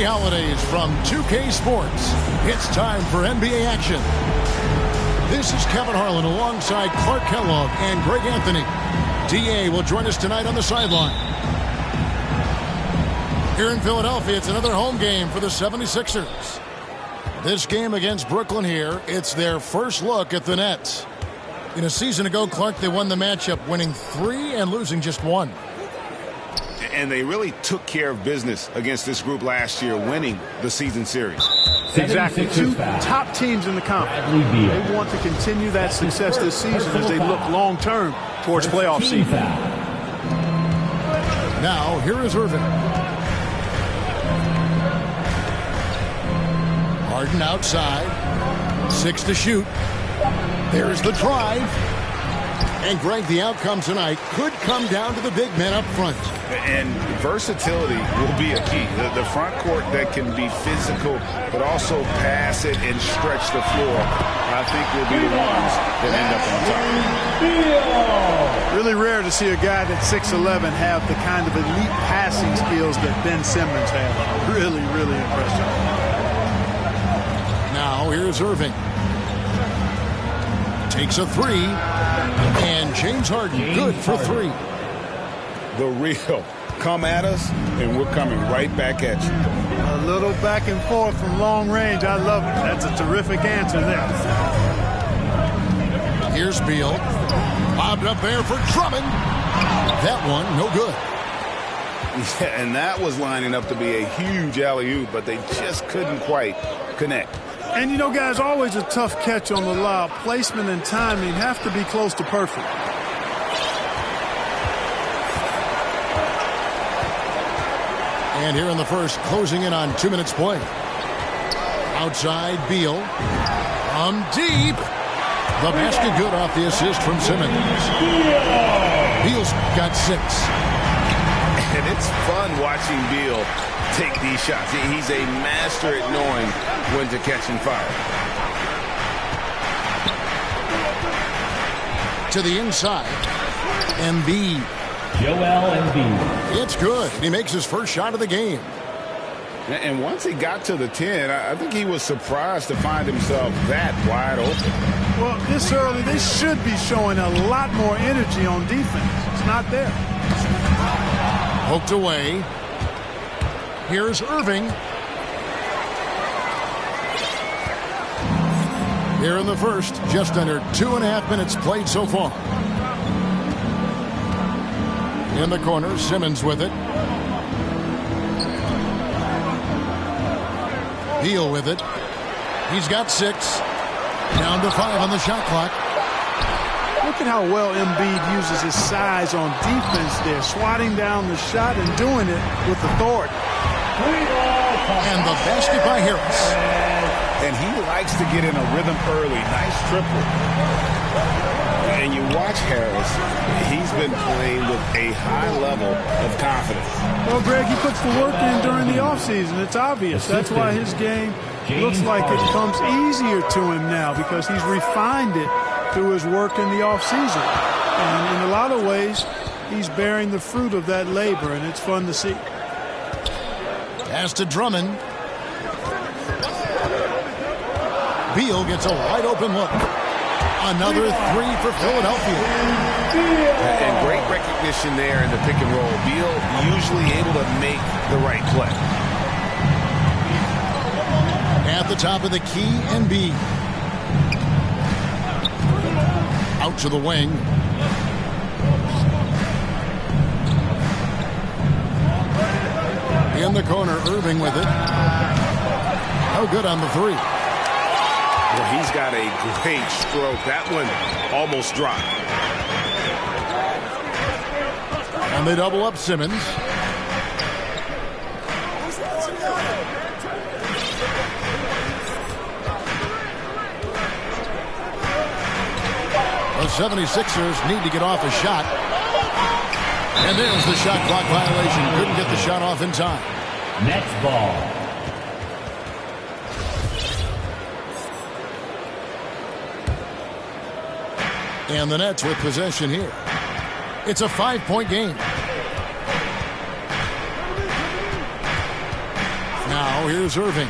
holidays from 2K Sports. It's time for NBA action. This is Kevin Harlan alongside Clark Kellogg and Greg Anthony. DA will join us tonight on the sideline. Here in Philadelphia, it's another home game for the 76ers. This game against Brooklyn here, it's their first look at the Nets. A season ago, Clark, they won the matchup, winning 3 and losing just 1. And they really took care of business against this group last year, winning the season series. Exactly. 2 top teams in the conference. They want to continue that success this season as they look long-term towards playoff seeding. Now, here is Irving. Harden outside. 6 to shoot. There's the drive. And, Greg, the outcome tonight could come down to the big men up front. And versatility will be a key. The front court that can be physical but also pass it and stretch the floor, I think, will be the ones that end up on top. Really rare to see a guy that's 6'11" have the kind of elite passing skills that Ben Simmons has. Really, really impressive. Now, here's Irving. Takes a 3. And James Harden, good for 3. The real. Come at us, and we're coming right back at you. A little back and forth from long range. I love it. That's a terrific answer there. Here's Beal. Lobbed up there for Drummond. That one, no good. Yeah, and that was lining up to be a huge alley-oop, but they just couldn't quite connect. And, you know, guys, always a tough catch on the lob. Placement and timing have to be close to perfect. And here in the first, closing in on 2 minutes play. Outside, Beal. From deep. The basket good off the assist from Simmons. Beal's got 6. And it's fun watching Beal take these shots. He's a master at knowing when to catch and fire. To the inside. Embiid. Joel Embiid. It's good. He makes his first shot of the game. And once he got to the 10, I think he was surprised to find himself that wide open. Well, this early, they should be showing a lot more energy on defense. It's not there. Poked away. Here's Irving. Here in the first, just under 2.5 minutes played so far. In the corner, Simmons with it. Beal with it. He's got 6. Down to 5 on the shot clock. Look at how well Embiid uses his size on defense there, swatting down the shot and doing it with authority. And the basket by Harris. And he likes to get in a rhythm early. Nice triple. And you watch Harris, he's been playing with a high level of confidence. Well, Greg, he puts the work in during the offseason. It's obvious. That's why his game looks like it comes easier to him now, because he's refined it through his work in the offseason. And in a lot of ways, he's bearing the fruit of that labor, and it's fun to see. Pass to Drummond. Beal gets a wide open look. Another 3 for Philadelphia. And great recognition there in the pick and roll. Beal usually able to make the right play. At the top of the key, Embiid. Out to the wing. In the corner, Irving with it. No good on the 3. Well, he's got a great stroke. That one almost dropped. And they double up Simmons. The 76ers need to get off a shot. And there's the shot clock violation. Couldn't get the shot off in time. Nets ball. And the Nets with possession here. It's a 5-point game. Now here's Irving.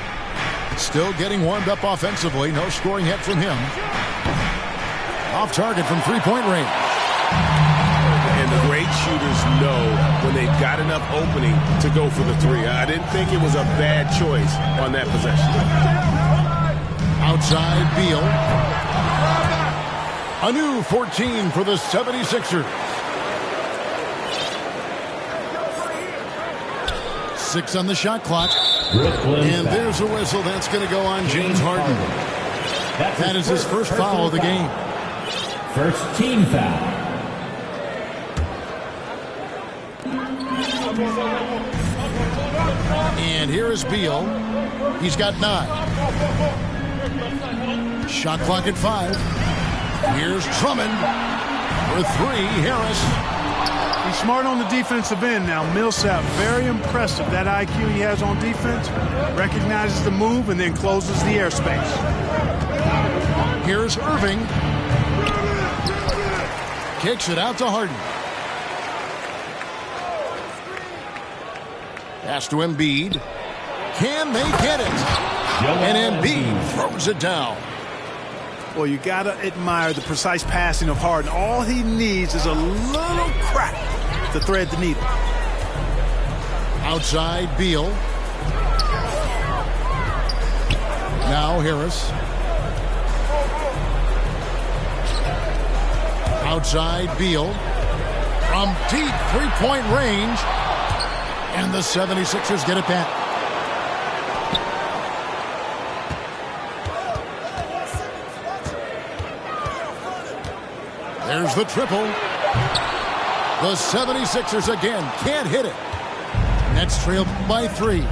Still getting warmed up offensively. No scoring yet from him. Off target from three-point range. And the great shooters know when they've got enough opening to go for the three. I didn't think it was a bad choice on that possession. Outside Beal. A new 14 for the 76ers. 6 on the shot clock. And there's a whistle. That's going to go on James Harden. That is his first foul of the game. First team foul. And here is Beal. He's got 9. Shot clock at 5. Here's Drummond for 3. Harris. He's smart on the defensive end now. Millsap, very impressive. That IQ he has on defense, recognizes the move and then closes the airspace. Here's Irving. Kicks it out to Harden. Pass to Embiid. Can they get it? And Embiid throws it down. Well, you got to admire the precise passing of Harden. All he needs is a little crack to thread the needle. Outside Beal. Now Harris. Outside Beal. From deep three-point range. And the 76ers get it back. There's the triple. The 76ers again can't hit it. Nets trail by 3.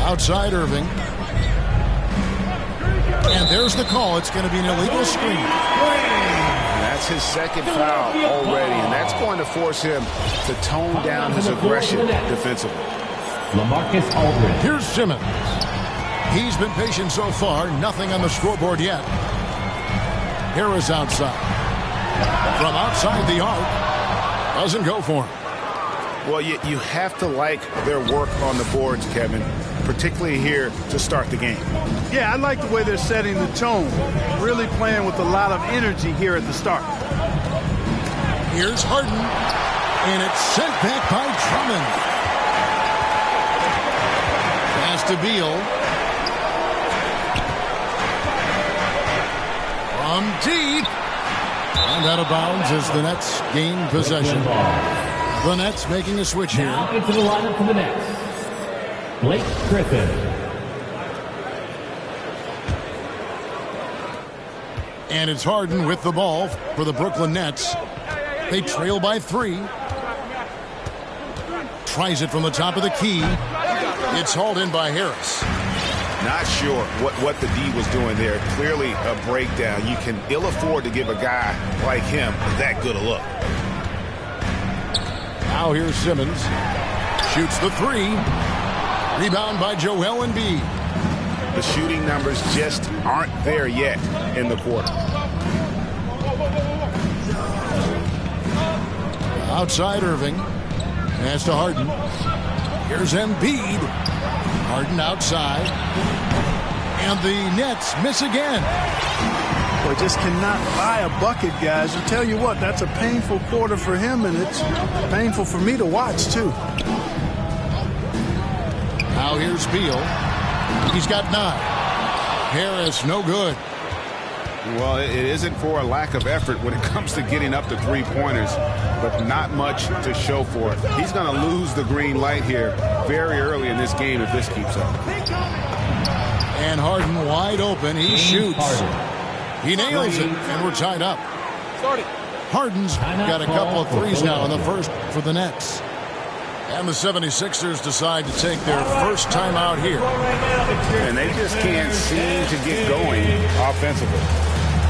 Outside Irving. And there's the call. It's going to be an illegal screen. That's his second foul already, and that's going to force him to tone down his aggression defensively. LaMarcus Aldridge. Here's Simmons. He's been patient so far. Nothing on the scoreboard yet. Harris outside. From outside the arc. Doesn't go for him. Well, you have to like their work on the boards, Kevin, particularly here to start the game. Yeah, I like the way they're setting the tone. Really playing with a lot of energy here at the start. Here's Harden. And it's sent back by Drummond. Pass to Beal. From deep. And out of bounds as the Nets gain possession. The Nets making a switch here. Now into the lineup for the Nets. Blake Griffin. And it's Harden with the ball for the Brooklyn Nets. They trail by 3. Tries it from the top of the key. It's hauled in by Harris. Not sure what the D was doing there. Clearly a breakdown. You can ill afford to give a guy like him that good a look. Now here's Simmons. Shoots the 3. Rebound by Joel Embiid. The shooting numbers just aren't there yet in the quarter. Outside Irving. Pass to Harden. Here's Embiid. Harden outside. And the Nets miss again. Well, just cannot buy a bucket, guys. I tell you what, that's a painful quarter for him, and it's painful for me to watch, too. Now here's Beal. He's got 9. Harris, no good. Well, it isn't for a lack of effort when it comes to getting up to three-pointers, but not much to show for it. He's going to lose the green light here very early in this game if this keeps up. And Harden wide open. He shoots. He nails it, and we're tied up. Harden's got a couple of threes now in the first for the Nets. And the 76ers decide to take their first time out here. And they just can't seem to get going offensively.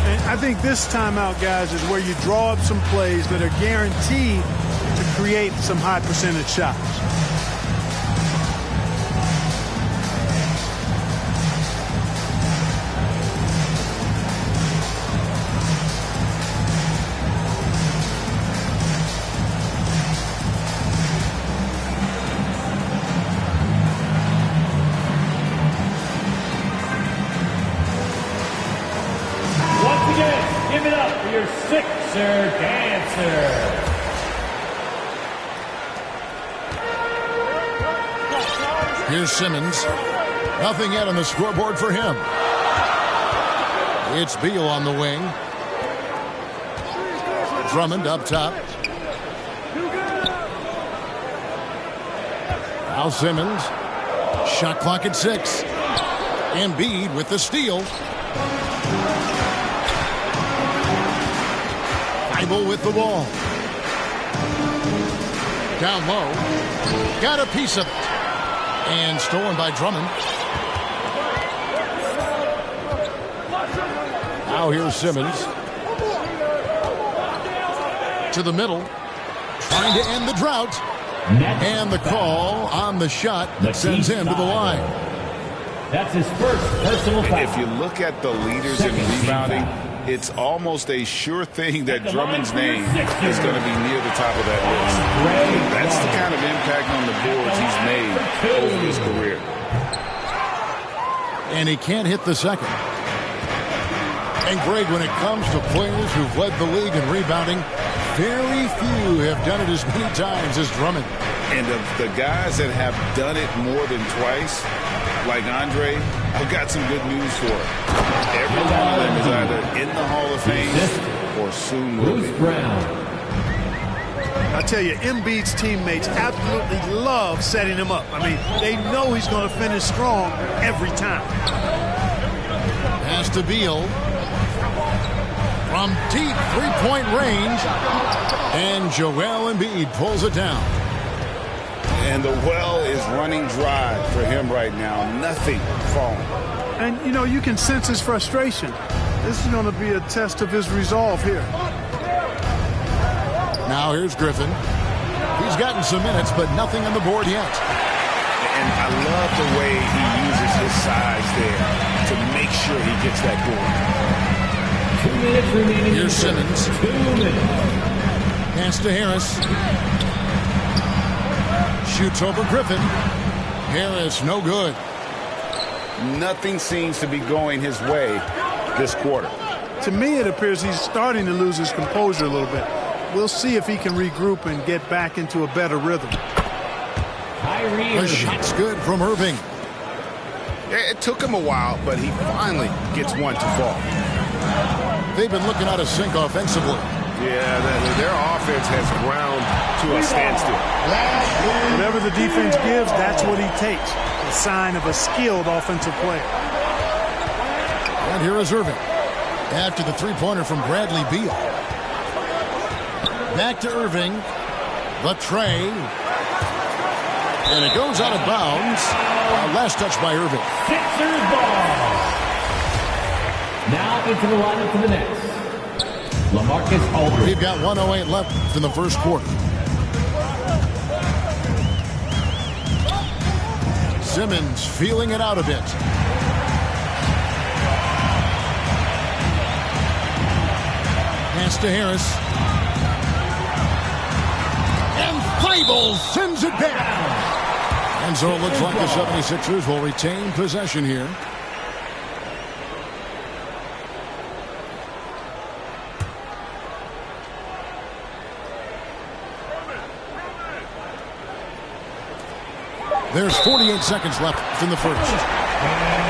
And I think this timeout, guys, is where you draw up some plays that are guaranteed to create some high percentage shots. Sixer dancer. Here's Simmons. Nothing yet on the scoreboard for him. It's Beal on the wing. Drummond up top. Now Simmons. Shot clock at 6. Embiid with the steal. Thibault with the ball. Down low. Got a piece of it. And stolen by Drummond. Now here's Simmons. To the middle. Trying to end the drought. And the call on the shot that sends him to the line. That's his first personal foul. If you look at the leaders in rebounding, it's almost a sure thing that Drummond's name is going to be near the top of that list. That's the kind of impact on the boards he's made over his career. And he can't hit the second. And Greg, when it comes to players who've led the league in rebounding, very few have done it as many times as Drummond. And of the guys that have done it more than twice, like Andre, I've got some good news for him. Every one of them is either in the Hall of Fame or soon will be. I tell you, Embiid's teammates absolutely love setting him up. I mean, they know he's going to finish strong every time. Pass to Beal. From deep three-point range. And Joel Embiid pulls it down. And the well is running dry for him right now. Nothing falling. And, you know, you can sense his frustration. This is going to be a test of his resolve here. Now here's Griffin. He's gotten some minutes, but nothing on the board yet. And I love the way he uses his size there to make sure he gets that board. 2 minutes remaining. Here's Simmons. 2 minutes. Pass to Harris. Shoots over Griffin. Harris, no good. Nothing seems to be going his way this quarter. To me, it appears he's starting to lose his composure a little bit. We'll see if he can regroup and get back into a better rhythm. The shot's good from Irving. It took him a while, but he finally gets one to fall. They've been looking out of sync offensively. Yeah, their offense has ground to a standstill. Whatever the defense gives, that's what he takes. A sign of a skilled offensive player. And here is Irving. After the three-pointer from Bradley Beal. Back to Irving. The tray. And it goes out of bounds. Last touch by Irving. Sixers ball. Now into the lineup for the Nets. LaMarcus Aldridge. We've got 1:08 left in the first quarter. Simmons feeling it out a bit. Pass to Harris. And Thibault sends it back. And so it looks like the 76ers will retain possession here. There's 48 seconds left in the first.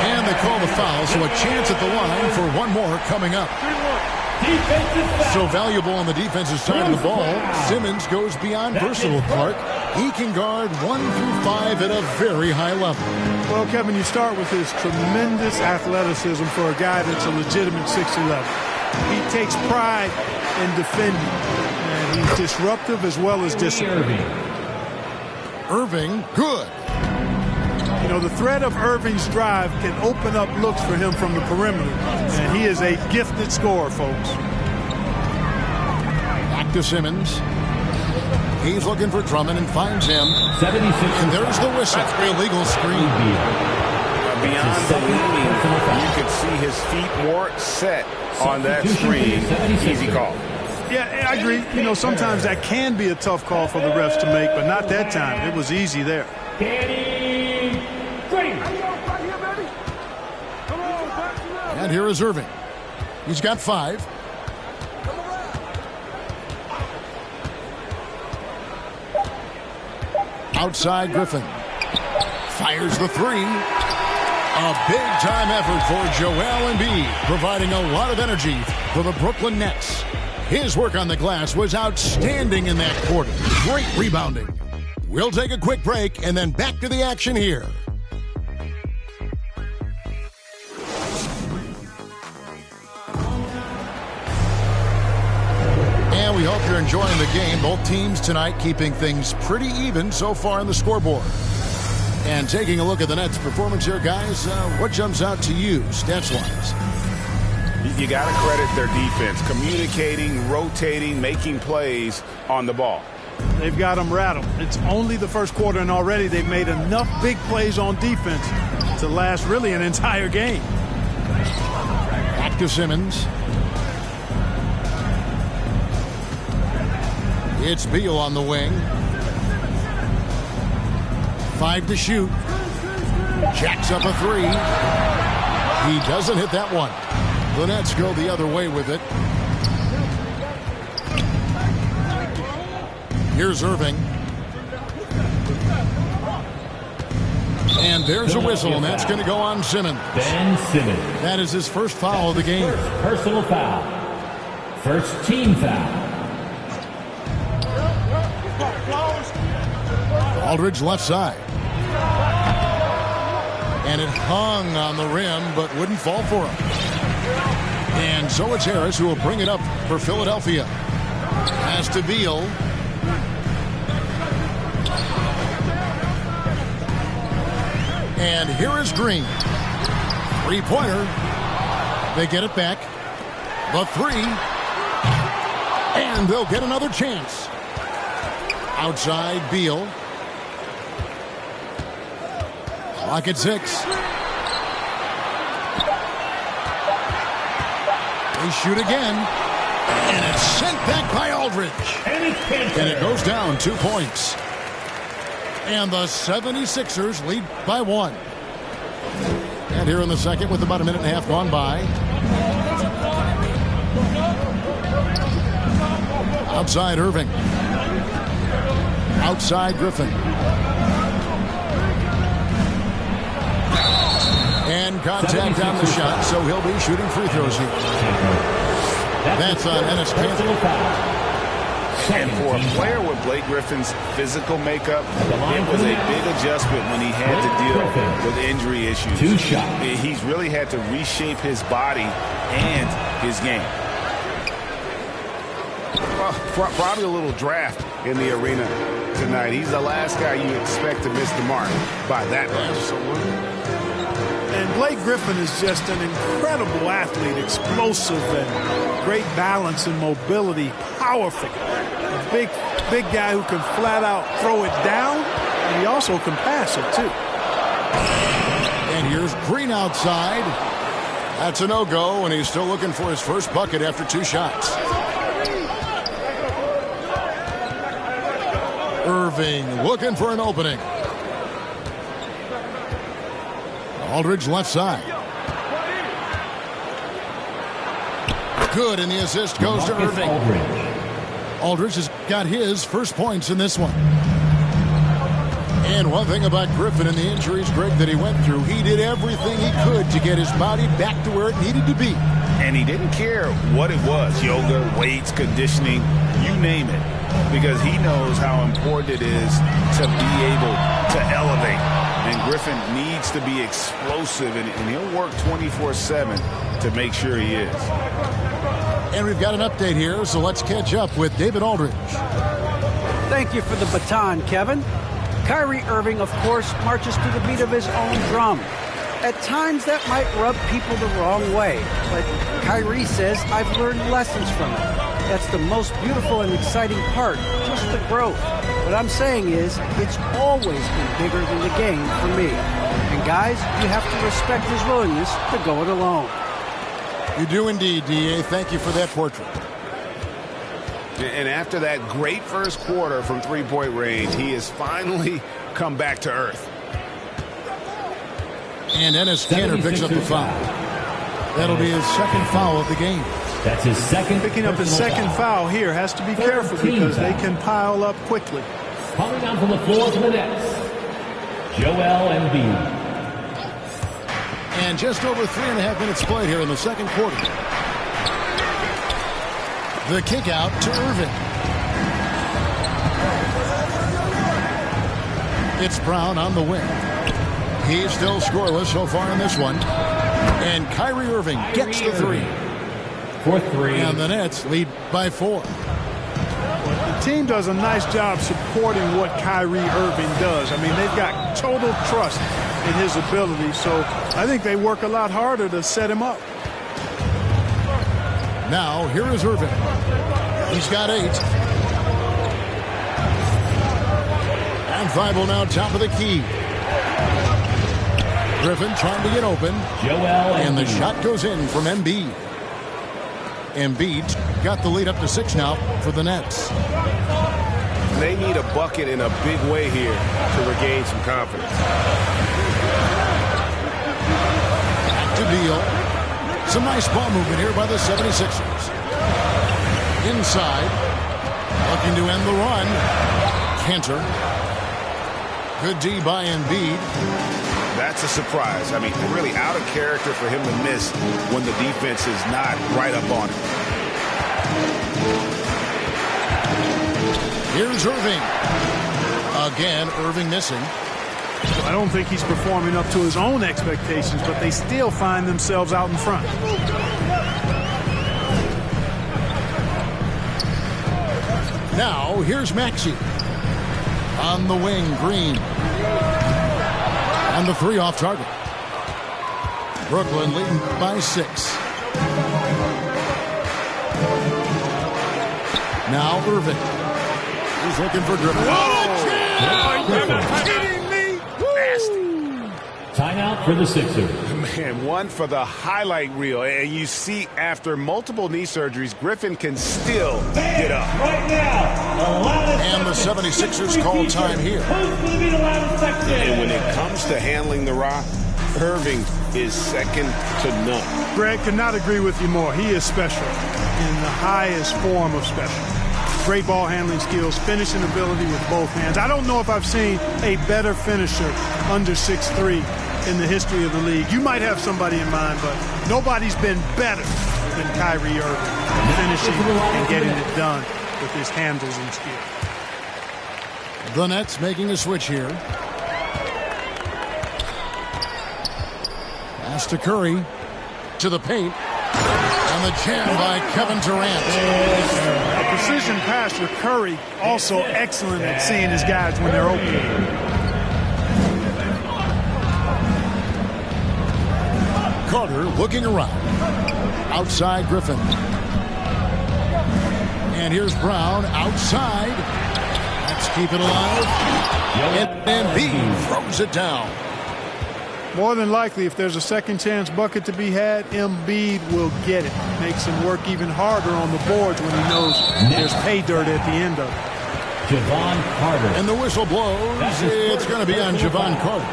And they call the foul, so a chance at the line for one more coming up. So valuable on the defensive side of the ball. Simmons goes beyond versatile, Clark. He can guard 1 through 5 at a very high level. Well, Kevin, you start with his tremendous athleticism for a guy that's a legitimate 6'11". He takes pride in defending, and he's disruptive as well as disciplined. Irving, good. You know, the threat of Irving's drive can open up looks for him from the perimeter, and he is a gifted scorer, folks. Back to Simmons. He's looking for Drummond and finds him. 76. And there's the whistle. Illegal screen. Beyond the leaning, you could see his feet weren't set on that screen. Easy call. Yeah, I agree. You know, sometimes that can be a tough call for the refs to make, but not that time. It was easy there. And here is Irving. He's got 5. Outside Griffin. Fires the three. A big-time effort for Joel Embiid, providing a lot of energy for the Brooklyn Nets. His work on the glass was outstanding in that quarter. Great rebounding. We'll take a quick break and then back to the action here. And we hope you're enjoying the game. Both teams tonight keeping things pretty even so far on the scoreboard. And taking a look at the Nets' performance here, guys, what jumps out to you, stats-wise? You got to credit their defense, communicating, rotating, making plays on the ball. They've got them rattled. It's only the first quarter, and already they've made enough big plays on defense to last really an entire game. Back to Simmons. It's Beal on the wing. 5 to shoot. Jacks up a three. He doesn't hit that one. The Nets go the other way with it. Here's Irving. And there's a whistle, and that's going to go on Simmons. Ben Simmons. That is his first foul of the game. First personal foul. First team foul. Aldridge left side. And it hung on the rim, but wouldn't fall for him. And so it's Harris who will bring it up for Philadelphia. Pass to Beal. And here is Green. Three-pointer. They get it back. The three. And they'll get another chance. Outside Beal. Clock at 6. They shoot again. And it's sent back by Aldridge. And it goes down 2 points. And the 76ers lead by 1. And here in the second with about a minute and a half gone by. Outside Irving. Outside Griffin. And contact on the shot, so he'll be shooting free throws here. That's on Enes Kanter. And for a player with Blake Griffin's physical makeup, it was a big adjustment when he had to deal with injury issues. He's really had to reshape his body and his game. Well, probably a little draft in the arena tonight. He's the last guy you expect to miss the mark by that much. And Blake Griffin is just an incredible athlete, explosive and great balance and mobility, powerful. A big guy who can flat out throw it down, and he also can pass it too. And here's Green outside. That's a no-go, and he's still looking for his first bucket after 2 shots. Irving looking for an opening. Aldridge left side. Good, and the assist goes to Irving. Aldridge has got his first points in this one. And one thing about Griffin and the injuries, Greg, that he went through, he did everything he could to get his body back to where it needed to be. And he didn't care what it was, yoga, weights, conditioning, you name it, because he knows how important it is to be able to elevate. And Griffin needs to be explosive, and he'll work 24/7 to make sure he is. And we've got an update here, so let's catch up with David Aldridge. Thank you for the baton, Kevin. Kyrie Irving, of course, marches to the beat of his own drum. At times, that might rub people the wrong way, but Kyrie says, I've learned lessons from it. That's the most beautiful and exciting part, just the growth. What I'm saying is, it's always been bigger than the game for me. And guys, you have to respect his willingness to go it alone. You do indeed, D.A. Thank you for that portrait. And after that great first quarter from three-point range, he has finally come back to earth. And Enes Kanter picks up the foul. That'll be his second foul of the game. That's his second. Picking up his second foul here. Has to be careful because they can pile up quickly. Coming down from the floor for the Nets, Joel Embiid. And just over 3.5 minutes played here in the second quarter. The kick out to Irving. It's Brown on the wing. He's still scoreless so far in this one. And Kyrie Irving gets the three. For three. And the Nets lead by 4. The team does a nice job supporting what Kyrie Irving does. I mean, they've got total trust in his ability, so I think they work a lot harder to set him up. Now, here is Irving. He's got 8. And Thibault now top of the key. Griffin trying to get open. And the shot goes in from Embiid. Embiid's got the lead up to 6 now for the Nets. They need a bucket in a big way here to regain some confidence. Back to Beal. Some nice ball movement here by the 76ers. Inside. Looking to end the run. Kanter. Good D by Embiid. That's a surprise. I mean, really out of character for him to miss when the defense is not right up on him. Here's Irving. Again, Irving missing. I don't think he's performing up to his own expectations, but they still find themselves out in front. Now, here's Maxey. On the wing, Green. And the 3 off target. Brooklyn leading by 6. Now Irving. He's looking for Griffin. Kidding me? Nasty. Timeout for the Sixers. Man, one for the highlight reel. And you see after multiple knee surgeries, Griffin can still get up. Right now, and the 76ers call time here. And when it comes to handling the rock, Irving is second to none. Greg, could not agree with you more. He is special in the highest form of special. Great ball handling skills, finishing ability with both hands. I don't know if I've seen a better finisher under 6'3" in the history of the league. You might have somebody in mind, but nobody's been better than Kyrie Irving, finishing and getting it done with his handles and skill. The Nets making a switch here. Pass to Curry. To the paint. And the jam by Kevin Durant. A precision pass for Curry. Also excellent at seeing his guys when they're open. Carter looking around. Outside Griffin. And here's Brown outside. Let's keep it alive. And Embiid throws it down. More than likely, if there's a second chance bucket to be had, Embiid will get it. Makes him work even harder on the boards when he knows there's pay dirt at the end of it. Javon Carter. And the whistle blows. It's going to be on Javon Carter.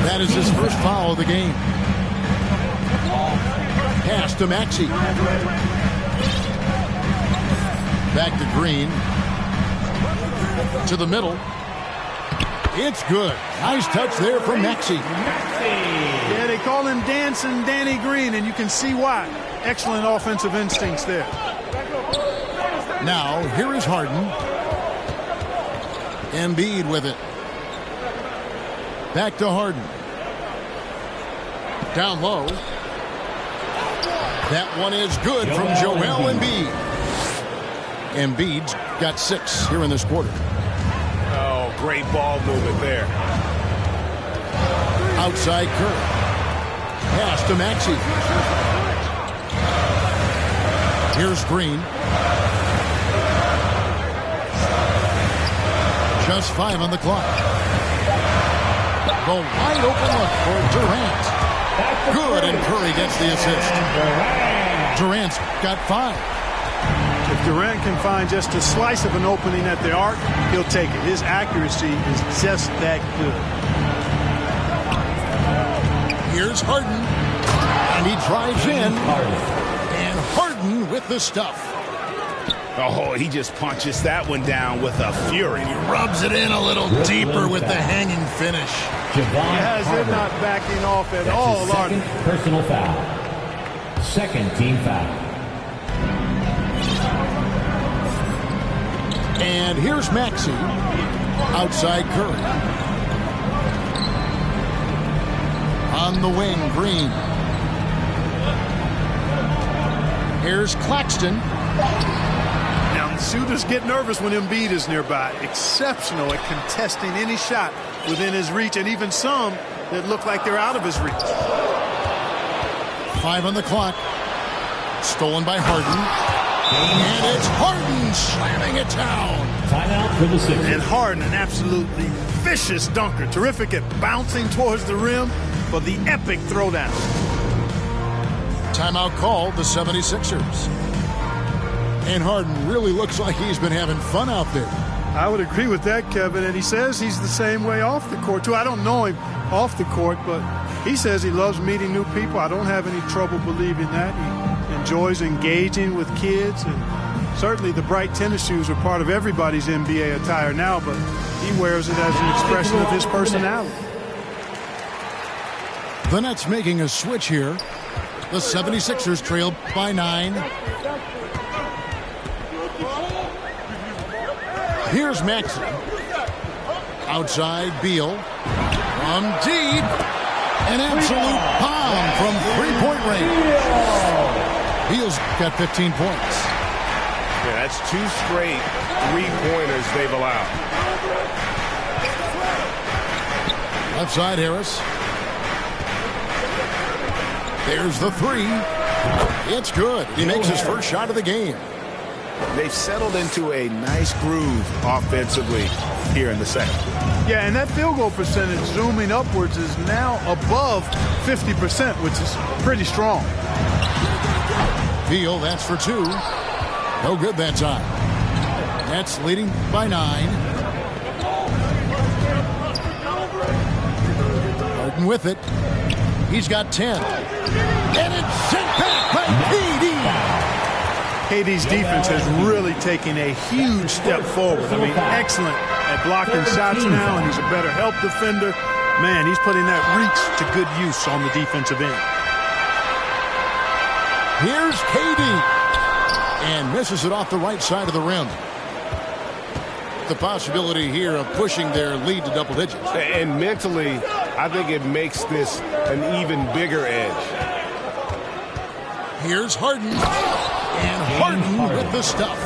That is his first foul of the game. Pass to Maxey. Back to Green. To the middle. It's good. Nice touch there from Maxey. Yeah, they call him Dancing Danny Green, and you can see why. Excellent offensive instincts there. Now, here is Harden. Embiid with it. Back to Harden. Down low. That one is good from Joel Embiid. Embiid's got 6 here in this quarter. Oh, great ball movement there. Outside Curry. Pass to Maxey. Here's Green. Just 5 on the clock. The wide open look for Durant. Good, and Curry gets the assist. Durant's got 5. If Durant can find just a slice of an opening at the arc, he'll take it. His accuracy is just that good. Here's Harden. And he drives in. And Harden with the stuff. Oh, he just punches that one down with a fury. He rubs it in a little deeper with the hanging finish. Yes, they're not backing off at all, are they? Second personal foul. Second team foul. And here's Maxey. Outside Curry. On the wing, Green. Here's Claxton. Now, the shooters get nervous when Embiid is nearby. Exceptional at contesting any shot within his reach, and even some that look like they're out of his reach. 5 on the clock. Stolen by Harden. And it's Harden slamming it down. Timeout for the Sixers. And Harden, an absolutely vicious dunker. Terrific at bouncing towards the rim for the epic throwdown. Timeout called the 76ers. And Harden really looks like he's been having fun out there. I would agree with that, Kevin. And he says he's the same way off the court, too. I don't know him off the court, but he says he loves meeting new people. I don't have any trouble believing that. He enjoys engaging with kids. And certainly the bright tennis shoes are part of everybody's NBA attire now, but he wears it as an expression of his personality. The Nets making a switch here. The 76ers trail by 9. Here's Maxey. Outside, Beal. From deep. An absolute bomb from three-point range. Beal's got 15 points. Yeah, that's 2 straight three-pointers they've allowed. Left side, Harris. There's the 3. It's good. He makes his first shot of the game. They've settled into a nice groove offensively here in the second. Yeah, and that field goal percentage zooming upwards is now above 50%, which is pretty strong. Beal, that's for 2. No good that time. Nets leading by 9. Harden with it. He's got 10. And it's sent back by KD. KD's defense has really taken a huge step forward. I mean, excellent at blocking shots now, and he's a better help defender. Man, he's putting that reach to good use on the defensive end. Here's KD. And misses it off the right side of the rim. The possibility here of pushing their lead to double digits. And mentally, I think it makes this an even bigger edge. Here's Harden. And Harden with the stuff.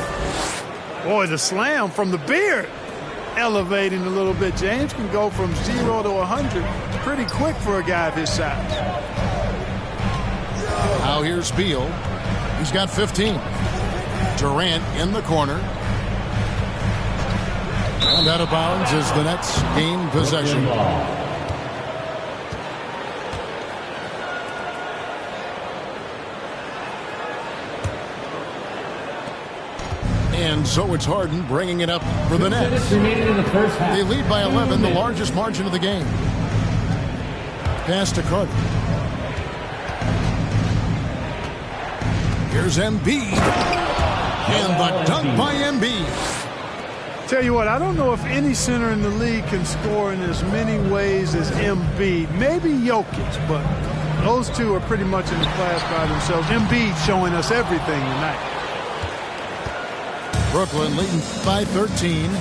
Boy, the slam from the beard. Elevating a little bit. James can go from 0 to 100 pretty quick for a guy of his size. Now here's Beal. He's got 15. Durant in the corner. And out of bounds as the Nets gain possession. And so it's Harden bringing it up for the Nets. They lead by 11, the largest margin of the game. Pass to Carter. Here's Embiid. And the dunk by Embiid. Tell you what, I don't know if any center in the league can score in as many ways as Embiid. Maybe Jokic, but those two are pretty much in the class by themselves. Embiid showing us everything tonight. Brooklyn leading by 13.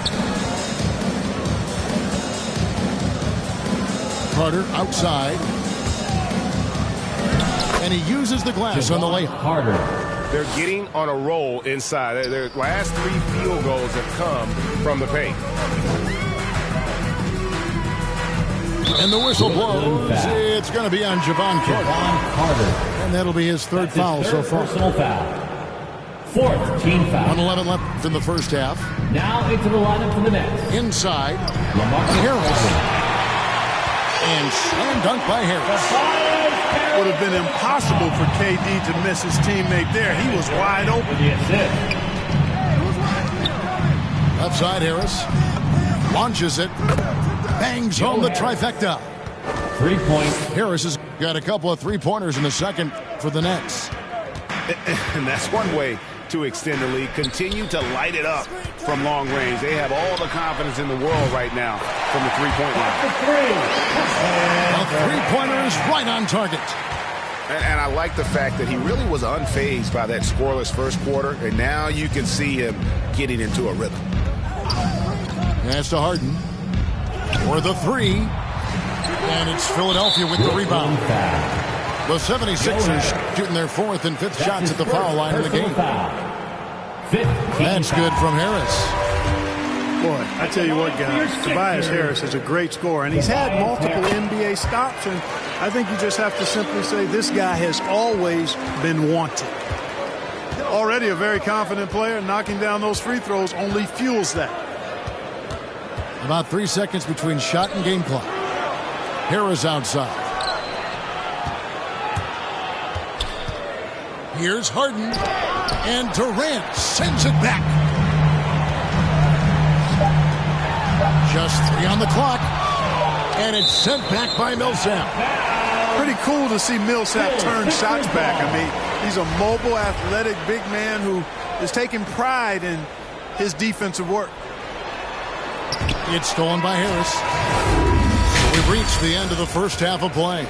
Carter outside. And he uses the glass on the layup. Carter. They're getting on a roll inside. Their last 3 field goals have come from the paint. And the whistle blows. It's going to be on Javon Carter. And that'll be his third foul so far. Personal foul. 4th team foul. 1:11 left in the first half. Now into the lineup for the Nets. Inside. Harris. And slam dunk by Harris. Would have been impossible for KD to miss his teammate there. He was wide open. Left side, Harris. Launches it. Bangs home the trifecta. 3 points. Harris has got a couple of three-pointers in the second for the Nets. And that's one way to extend the lead. Continue to light it up from long range. They have all the confidence in the world right now from the three-point line. A three-pointer is right on target. And I like the fact that he really was unfazed by that scoreless first quarter, and now you can see him getting into a rhythm. Pass to Harden for the three, and it's Philadelphia with the rebound. The 76ers shooting their fourth and fifth shots at the foul line of the game. That's good from Harris. Boy, I tell you what, guys, Tobias Harris is a great scorer, and he's had multiple NBA stops, and I think you just have to simply say this guy has always been wanted. Already a very confident player, knocking down those free throws only fuels that. About 3 seconds between shot and game clock. Harris outside. Here's Harden, and Durant sends it back. Just 3 on the clock, and it's sent back by Millsap. Pretty cool to see Millsap turn shots back. I mean, he's a mobile, athletic, big man who is taking pride in his defensive work. It's stolen by Harris. We've reached the end of the first half of play.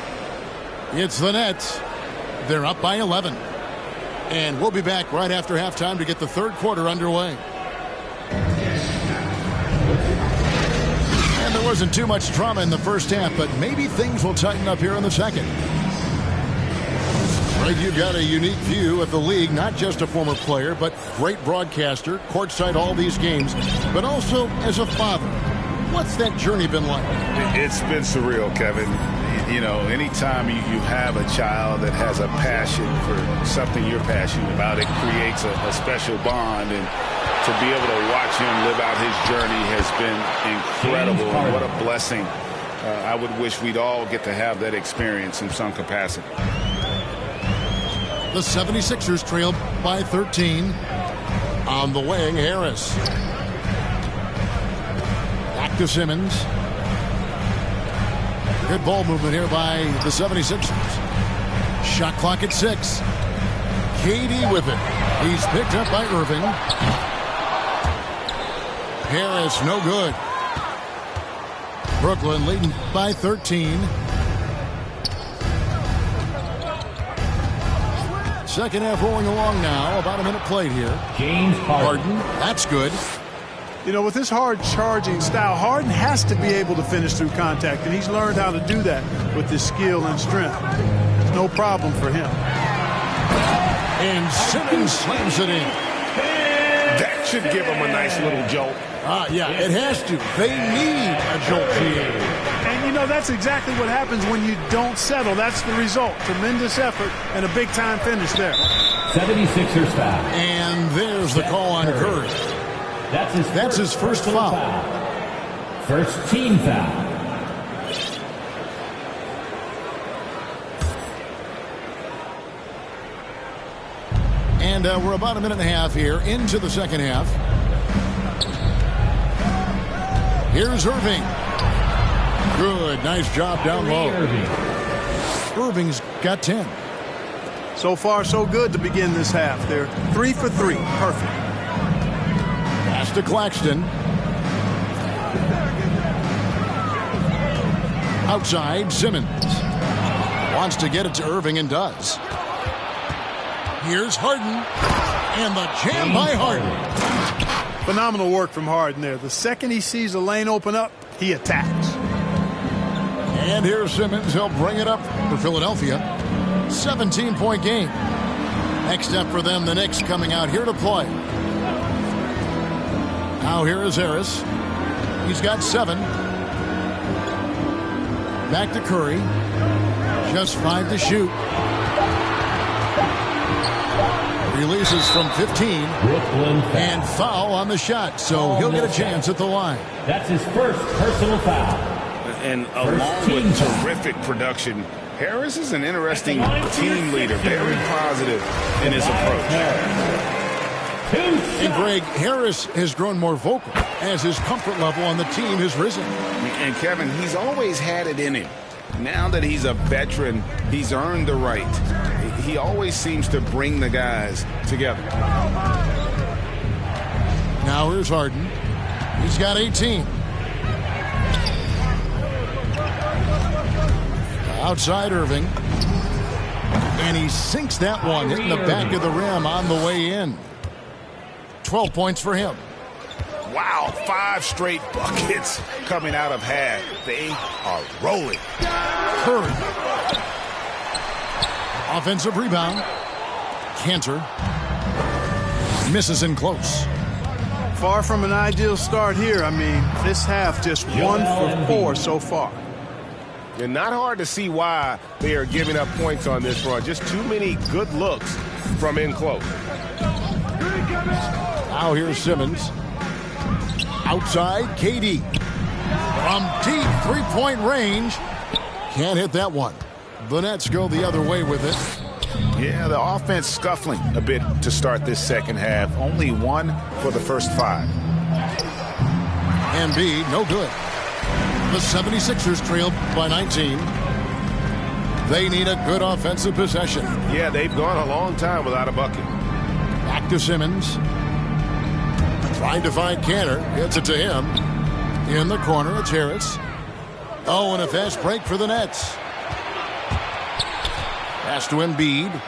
It's the Nets. They're up by 11. And we'll be back right after halftime to get the third quarter underway. And there wasn't too much drama in the first half, but maybe things will tighten up here in the second. Right, you've got a unique view of the league, not just a former player, but great broadcaster, courtside all these games, but also as a father. What's that journey been like? It's been surreal, Kevin. You know, anytime you have a child that has a passion for something you're passionate about, it creates a special bond. And to be able to watch him live out his journey has been incredible. And what a blessing. I would wish we'd all get to have that experience in some capacity. The 76ers trail by 13. On the wing, Harris. Back to Simmons. Good ball movement here by the 76ers. Shot clock at 6. KD with it. He's picked up by Irving. Harris, no good. Brooklyn leading by 13. Second half rolling along now. About a minute played here. James Harden. That's good. You know, with his hard charging style, Harden has to be able to finish through contact, and he's learned how to do that with his skill and strength. It's no problem for him. And Simmons slams it in. That should give him a nice little jolt. Yeah, it has to. They need a jolt here. And, you know, that's exactly what happens when you don't settle. That's the result. Tremendous effort and a big-time finish there. 76ers foul. And there's the call on Curry. That's his first foul. First team foul. And we're about a minute and a half here into the second half. Here's Irving. Good, nice job down low. Irving's got 10. So far, so good to begin this half. They're 3 for 3. Perfect. Pass to Claxton. Outside, Simmons. Wants to get it to Irving and does. Here's Harden. And the jam by Harden. Phenomenal work from Harden there. The second he sees a lane open up, he attacks. And here's Simmons. He'll bring it up for Philadelphia. 17-point game. Next up for them, the Knicks coming out here to play. Now here is Harris. He's got 7. Back to Curry. Just 5 to shoot. Releases from 15. And foul on the shot. So he'll get a chance at the line. That's his first personal foul. And along with terrific production, Harris is an interesting team leader. Very positive in his approach. And Greg, Harris has grown more vocal as his comfort level on the team has risen. And Kevin, he's always had it in him. Now that he's a veteran, he's earned the right. He always seems to bring the guys together. Now here's Harden. He's got 18. Outside Irving. And he sinks that one, hitting the back of the rim on the way in. 12 points for him. Wow, 5 straight buckets coming out of half. They are rolling. Curry. Offensive rebound. Kanter. Misses in close. Far from an ideal start here. I mean, this half just 1 for 4 so far. And not hard to see why they are giving up points on this run. Just too many good looks from in close. Now here's Simmons. Outside, KD. From deep three-point range. Can't hit that one. The Nets go the other way with it. Yeah, the offense scuffling a bit to start this second half. Only 1 for the first 5. Embiid, no good. The 76ers trail by 19. They need a good offensive possession. Yeah, they've gone a long time without a bucket. Back to Simmons. Trying to find Kanter. Gets it to him. In the corner, it's Harris. Oh, and a fast break for the Nets. Pass to Embiid.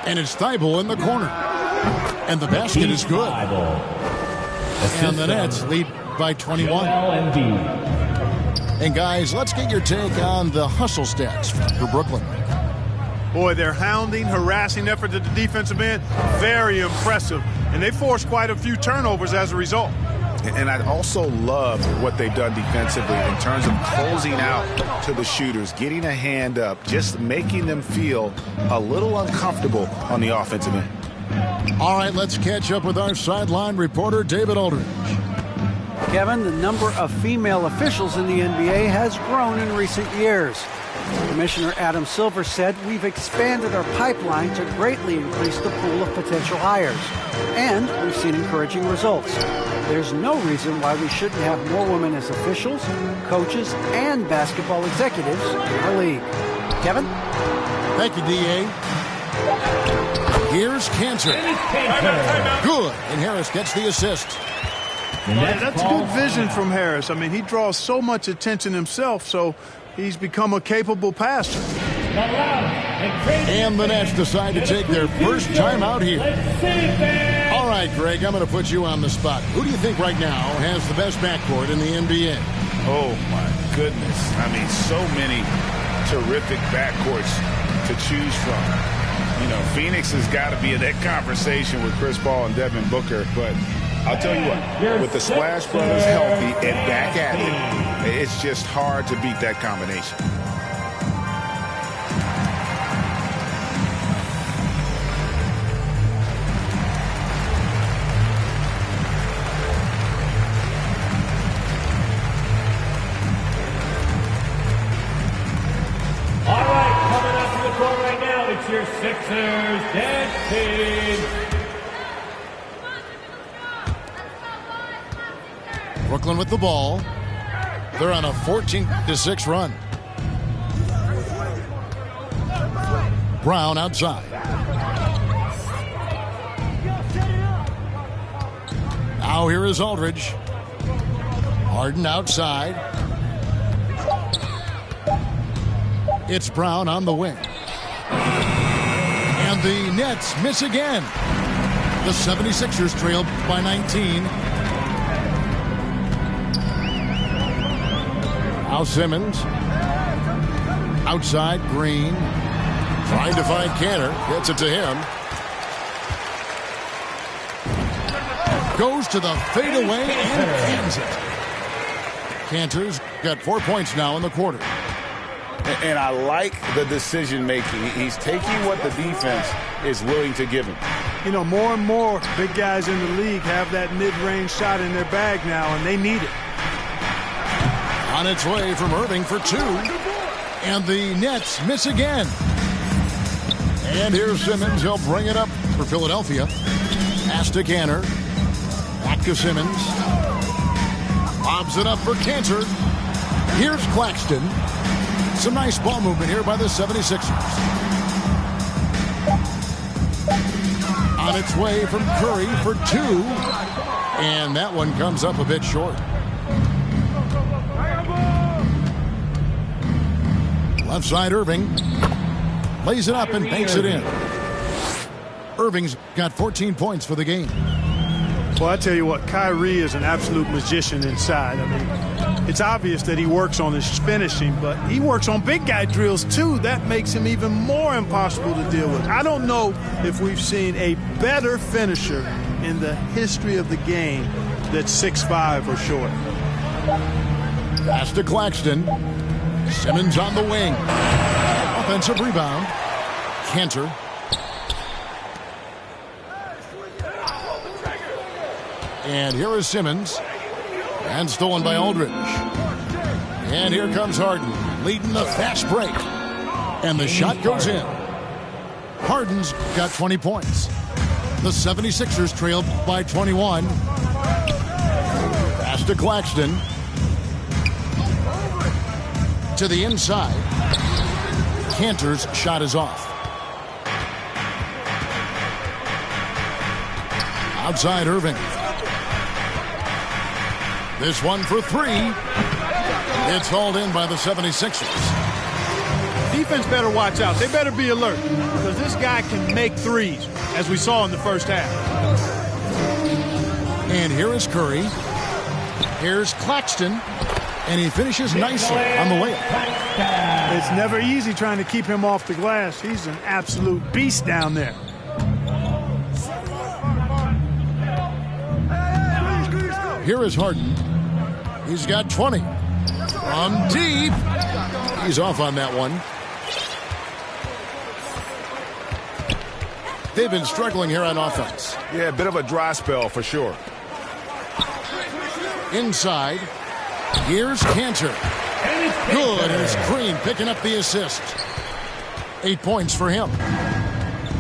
And it's Thibault in the corner. And the basket is good. And the Nets lead by 21. And guys, let's get your take on the hustle stats for Brooklyn. Boy, their hounding, harassing effort at the defensive end, very impressive. And they forced quite a few turnovers as a result. And I also love what they've done defensively in terms of closing out to the shooters, getting a hand up, just making them feel a little uncomfortable on the offensive end. All right, let's catch up with our sideline reporter, David Aldridge. Kevin, the number of female officials in the NBA has grown in recent years. Commissioner Adam Silver said, "We've expanded our pipeline to greatly increase the pool of potential hires, and we've seen encouraging results. There's no reason why we shouldn't have more women as officials, coaches, and basketball executives in our league." Kevin? Thank you, D.A. Here's Kanter. Good, and Harris gets the assist. Yeah, that's good vision from Harris. I mean, he draws so much attention himself, so he's become a capable passer. And the Nets decide to take their first time out here. All right, Greg, I'm going to put you on the spot. Who do you think right now has the best backcourt in the NBA? Oh, my goodness. I mean, so many terrific backcourts to choose from. You know, Phoenix has got to be in that conversation with Chris Paul and Devin Booker, but I'll tell you what, with the Splash Brothers healthy and back at it, it's just hard to beat that combination. All right, coming up to the court right now, it's your Sixers dance team. Brooklyn with the ball. They're on a 14-6 run. Brown outside. Now here is Aldridge. Harden outside. It's Brown on the wing. And the Nets miss again. The 76ers trail by 19. Now Simmons. Outside, Green. Trying to find Kanter. Gets it to him. Goes to the fadeaway and cans it. Kanter's got 4 points now in the quarter. And I like the decision-making. He's taking what the defense is willing to give him. You know, more and more big guys in the league have that mid-range shot in their bag now, and they need it. On its way from Irving for 2. And the Nets miss again. And here's Simmons. He'll bring it up for Philadelphia. Pass to Kanter. Back to Simmons. Lobs it up for Kanter. Here's Claxton. Some nice ball movement here by the 76ers. On its way from Curry for 2. And that one comes up a bit short. Left side Irving. Lays it up and banks it in. Irving's got 14 points for the game. Well, I tell you what, Kyrie is an absolute magician inside. I mean, it's obvious that he works on his finishing, but he works on big guy drills too. That makes him even more impossible to deal with. I don't know if we've seen a better finisher in the history of the game that's 6'5" or short. Pass to Claxton. Simmons on the wing. Offensive rebound. Cantor. And here is Simmons. And stolen by Aldridge. And here comes Harden, leading the fast break. And the shot goes in. Harden's got 20 points. The 76ers trailed by 21. Pass to Claxton. To the inside. Cantor's shot is off. Outside Irving. This one for three. It's hauled in by the 76ers. Defense better watch out. They better be alert because this guy can make threes, as we saw in the first half. And here is Curry. Here's Claxton. And he finishes nicely on the way. It's never easy trying to keep him off the glass. He's an absolute beast down there. Here is Harden. He's got 20. From deep. He's off on that one. They've been struggling here on offense. Yeah, a bit of a dry spell for sure. Inside. Here's Cantor. Good. And it's Green picking up the assist. 8 points for him.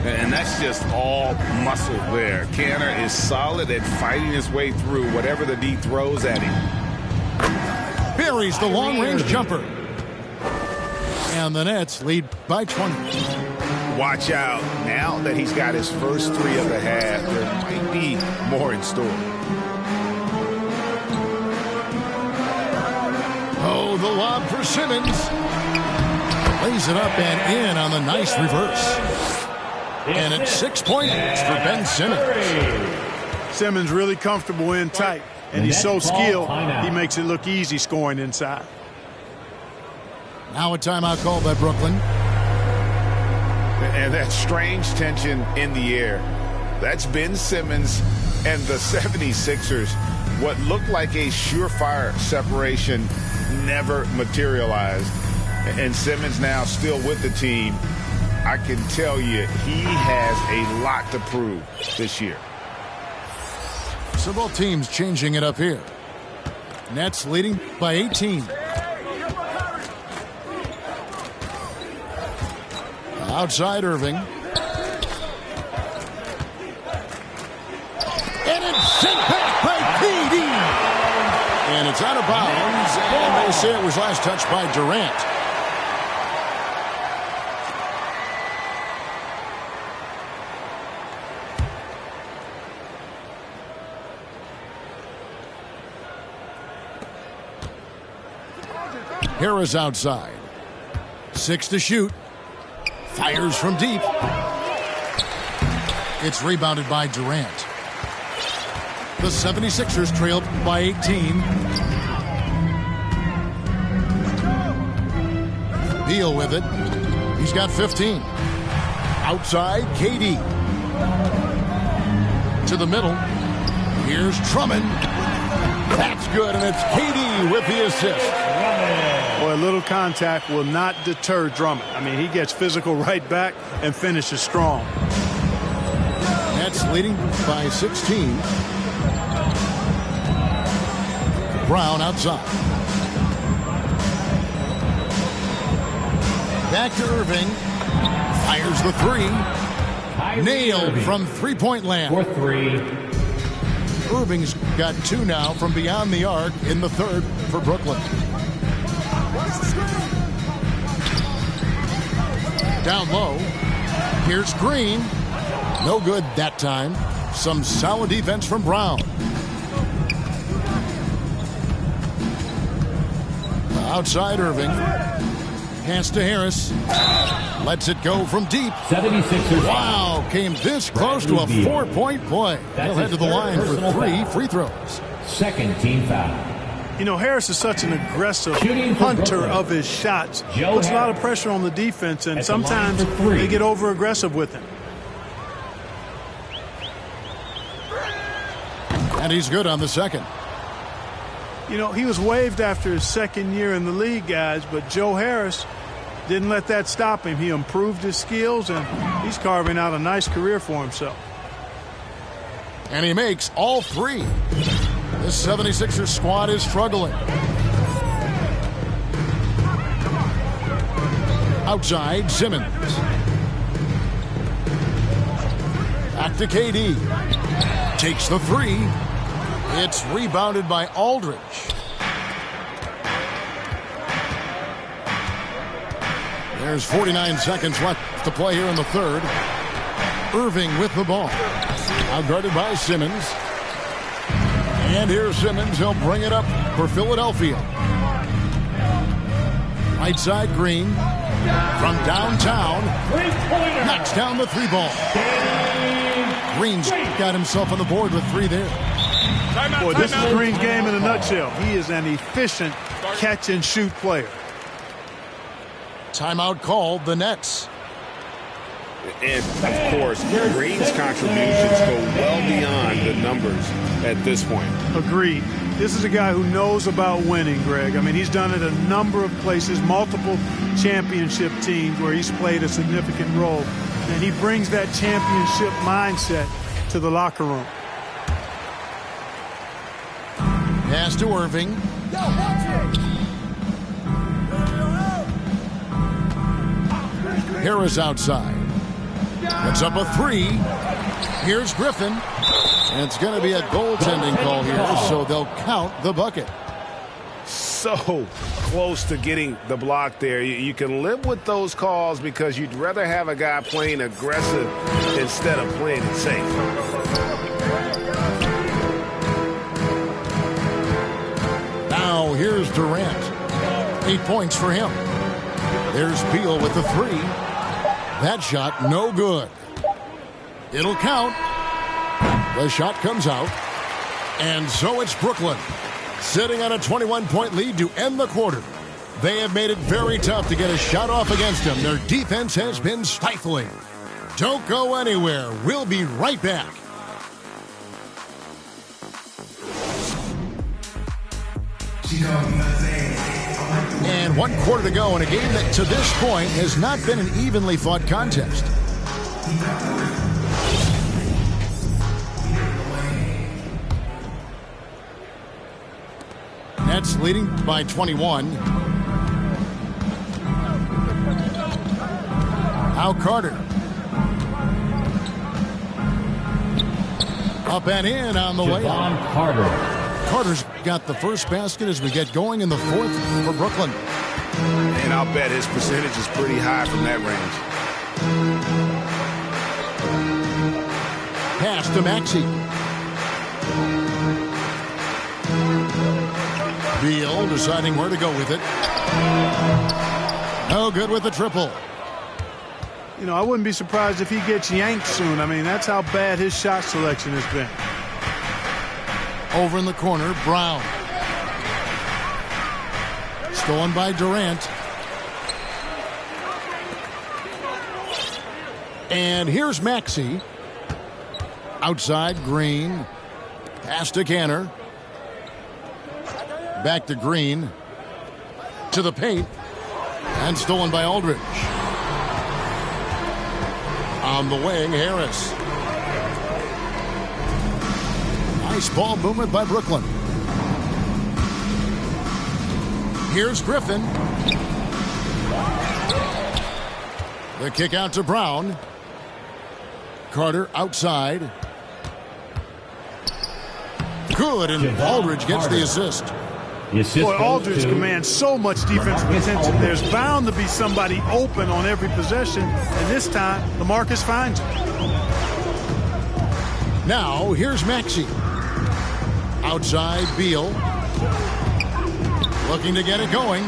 And that's just all muscle there. Cantor is solid at fighting his way through whatever the D throws at him. Buries the long-range jumper. And the Nets lead by 20. Watch out. Now that he's got his first three of the half, there might be more in store. Oh, the lob for Simmons. Lays it up and in on the nice reverse. And it's 6 points for Ben Simmons. Simmons really comfortable in tight, and he's so skilled, he makes it look easy scoring inside. Now a timeout called by Brooklyn. And that strange tension in the air. That's Ben Simmons and the 76ers. What looked like a surefire separation never materialized. And Simmons now still with the team. I can tell you he has a lot to prove this year. So both teams changing it up here. Nets leading by 18. Outside Irving. And it's sent back by KD. And it's out of bounds. And they say it was last touched by Durant. Harris outside. 6 to shoot. Fires from deep. It's rebounded by Durant. The 76ers trailed by 18. Beal with it. He's got 15. Outside, KD. To the middle. Here's Drummond. That's good, and it's KD with the assist. Boy, a little contact will not deter Drummond. I mean, he gets physical right back and finishes strong. Nets leading by 16. Brown outside. Back to Irving. Fires the three. Nailed from three-point land. For three. Irving's got 2 now from beyond the arc in the third for Brooklyn. Down low. Here's Green. No good that time. Some solid defense from Brown. Outside Irving. Pass to Harris. Lets it go from deep. 76ers. Wow, came this close to a 4-point play. He'll head to the line for 3 free throws. Second team foul. You know, Harris is such an aggressive Shooting for hunter Brooklyn. of his shots. Joe Puts a lot of Harris. pressure on the defense, and At the line sometimes for 3. they get over-aggressive with him. And he's good on the second. You know, he was waived after his second year in the league, guys, but Joe Harris didn't let that stop him. He improved his skills, and he's carving out a nice career for himself. And he makes all 3. This 76ers squad is struggling. Outside, Simmons. Back to KD. Takes the 3. It's rebounded by Aldridge. There's 49 seconds left to play here in the third. Irving with the ball. Now guarded by Simmons. And here's Simmons. He'll bring it up for Philadelphia. Right side, Green. From downtown. Knocks down the 3 ball. Green's got himself on the board with 3 there. Boy, this is Green's game in a nutshell. He is an efficient catch-and-shoot player. Timeout called, the Nets. And, of course, Green's contributions go well beyond the numbers at this point. Agreed. This is a guy who knows about winning, Greg. I mean, he's done it a number of places, multiple championship teams where he's played a significant role. And he brings that championship mindset to the locker room. Pass to Irving. Harris outside. It's up a 3. Here's Griffin. And it's going to be a goaltending call here, so they'll count the bucket. So close to getting the block there. You can live with those calls because you'd rather have a guy playing aggressive instead of playing it safe. Now here's Durant. 8 points for him. There's Beal with the 3. That shot no good. It'll count. The shot comes out. And so it's Brooklyn, sitting on a 21-point lead to end the quarter. They have made it very tough to get a shot off against them. Their defense has been stifling. Don't go anywhere. We'll be right back. And 1 quarter to go in a game that to this point has not been an evenly fought contest. Nets leading by 21. Now Carter. Up and in on the way. Javon Carter. Carter's got the first basket as we get going in the 4th for Brooklyn. And I'll bet his percentage is pretty high from that range. Pass to Maxey. Beal deciding where to go with it. No good with the triple. You know, I wouldn't be surprised if he gets yanked soon. I mean, that's how bad his shot selection has been. Over in the corner, Brown. Stolen by Durant. And here's Maxey. Outside, Green. Pass to Canner. Back to Green. To the paint. And stolen by Aldridge. On the wing, Harris. Nice ball movement by Brooklyn. Here's Griffin. The kick out to Brown. Carter outside. Good, and Aldridge gets the assist. The assist Boy, goes Aldridge to commands so much defensive attention. There's bound to be somebody open on every possession, and this time, LaMarcus finds him. Now, here's Maxey. Outside, Beal. Looking to get it going.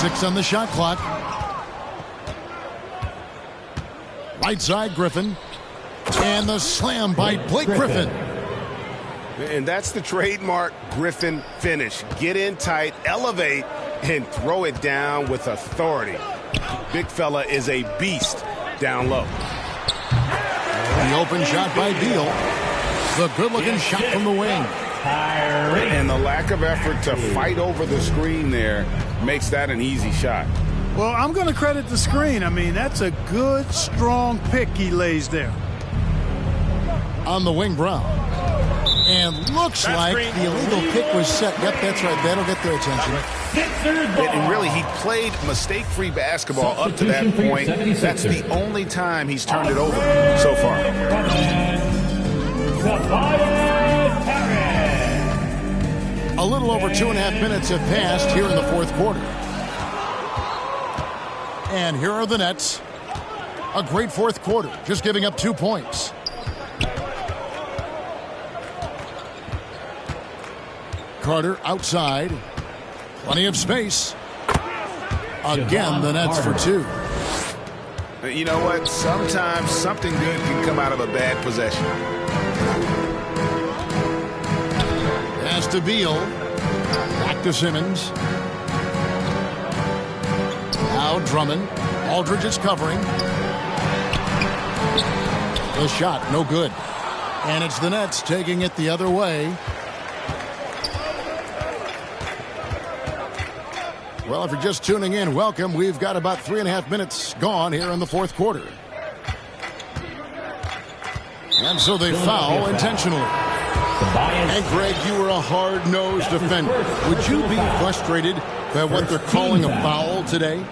6 on the shot clock. Right side, Griffin. And the slam by Blake Griffin. And that's the trademark Griffin finish. Get in tight, elevate, and throw it down with authority. Big fella is a beast down low. The open shot by Beal. The good-looking shot from the wing. And the lack of effort to fight over the screen there makes that an easy shot. Well, I'm going to credit the screen. I mean, that's a good, strong pick he lays there. On the wing, Brown. And looks like the illegal kick was set. Yep, that's right. That'll get their attention. And really, he played mistake-free basketball up to that point. That's the only time he's turned it over so far. A little over 2.5 minutes have passed here in the fourth quarter. And here are the Nets. A great fourth quarter, just giving up 2 points. Carter outside. Plenty of space. Again, the Nets for 2. You know what? Sometimes something good can come out of a bad possession. Pass to Beal. Back to Simmons. Now Drummond. Aldridge is covering. The shot, no good. And it's the Nets taking it the other way. Well, if you're just tuning in, welcome. We've got about 3.5 minutes gone here in the fourth quarter. And so they foul intentionally. And Greg, you were a hard-nosed defender. Would you be frustrated by what they're calling a foul today?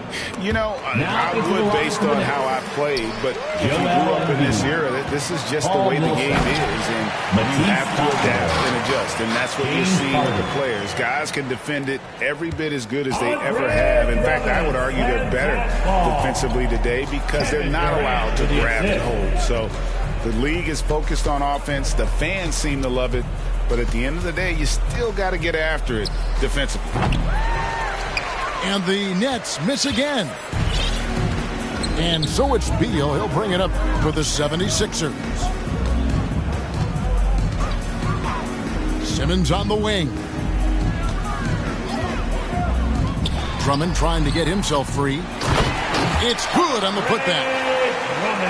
You know, I would based on how I played, but if you grew up in this era, this is just the way the game is, and you have to adapt and adjust, and that's what you're seeing with the players. Guys can defend it every bit as good as they ever have. In fact, I would argue they're better defensively today because they're not allowed to grab and hold. So the league is focused on offense. The fans seem to love it, but at the end of the day, you still got to get after it defensively. And the Nets miss again. And so it's Beal. He'll bring it up for the 76ers. Simmons on the wing. Drummond trying to get himself free. It's good on the putback.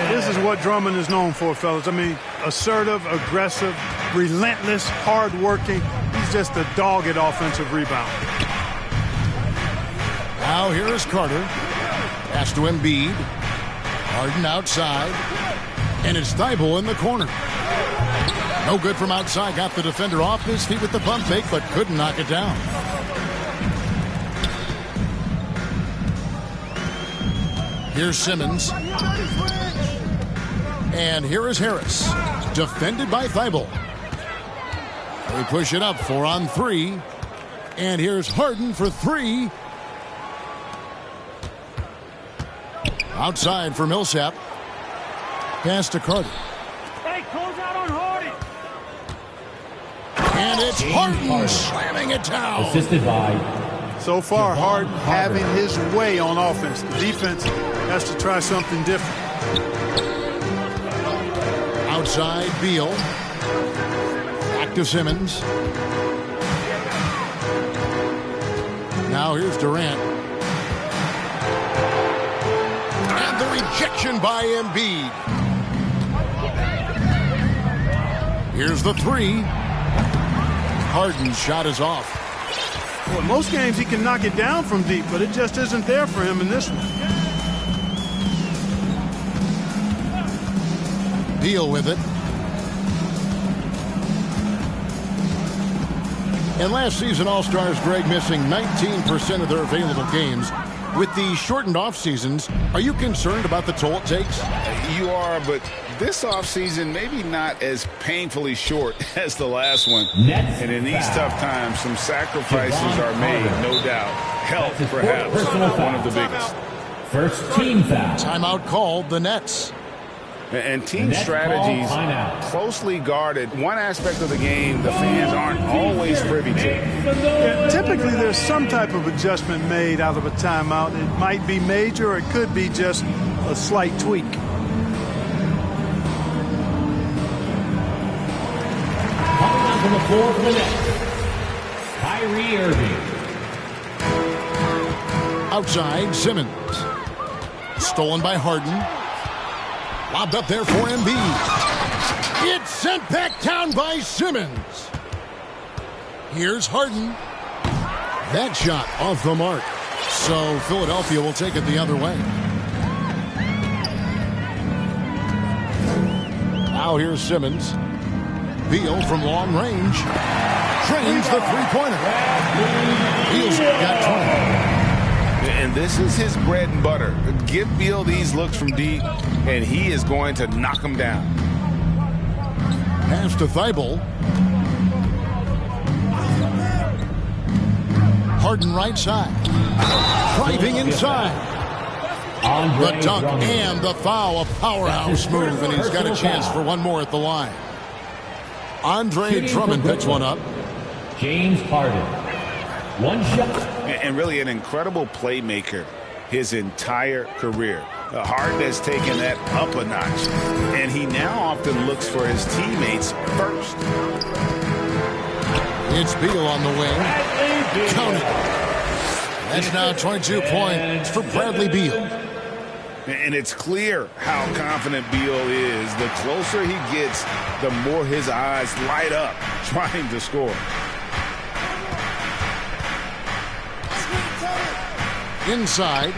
This is what Drummond is known for, fellas. I mean, assertive, aggressive, relentless, hard-working. He's just a dogged offensive rebound. Now here is Carter. Pass to Embiid. Harden outside. And it's Thibault in the corner. No good from outside. Got the defender off his feet with the pump fake, but couldn't knock it down. Here's Simmons. And here is Harris. Defended by Thibault. They push it up 4 on 3. And here's Harden for 3. Outside for Millsap. Pass to Carter. Hey, close out on Harden. And it's Harden slamming it down. Assisted by. So far, Harden having his way on offense. The defense has to try something different. Outside, Beal. Back to Simmons. Now here's Durant. And the rejection by Embiid. Here's the 3. Harden's shot is off. Well, most games he can knock it down from deep, but it just isn't there for him in this one. Beal with it. And last season, All-Stars, Greg, missing 19% of their available games. With the shortened off seasons, are you concerned about the toll it takes? You are, but this offseason maybe not as painfully short as the last one. And in these tough times, some sacrifices are made, no doubt. Health, perhaps, one of the biggest. First team foul. Timeout called, the Nets. And team strategies closely guarded. One aspect of the game the fans aren't always privy to. Yeah, typically, there's some type of adjustment made out of a timeout. It might be major, or it could be just a slight tweak. Coming on from the floor for the Nets, Kyrie Irving. Outside, Simmons. Stolen by Harden. Lobbed up there for Embiid. It's sent back down by Simmons. Here's Harden. That shot off the mark. So Philadelphia will take it the other way. Now here's Simmons. Beal from long range. Drains the three-pointer. Beal's got 20. And this is his bread and butter. Give Beal these looks from deep, and he is going to knock them down. Pass to Thibault. Harden right side. Driving inside. The dunk and the foul. A powerhouse move, and he's got a chance for one more at the line. Andre Drummond picks one up. James Harden. One shot. And really an incredible playmaker his entire career. Harden has taken that up a notch, and he now often looks for his teammates first. It's Beal on the wing. Count it. That's now 22 points for Bradley Beal. And it's clear how confident Beal is. The closer he gets, the more his eyes light up trying to score. Inside,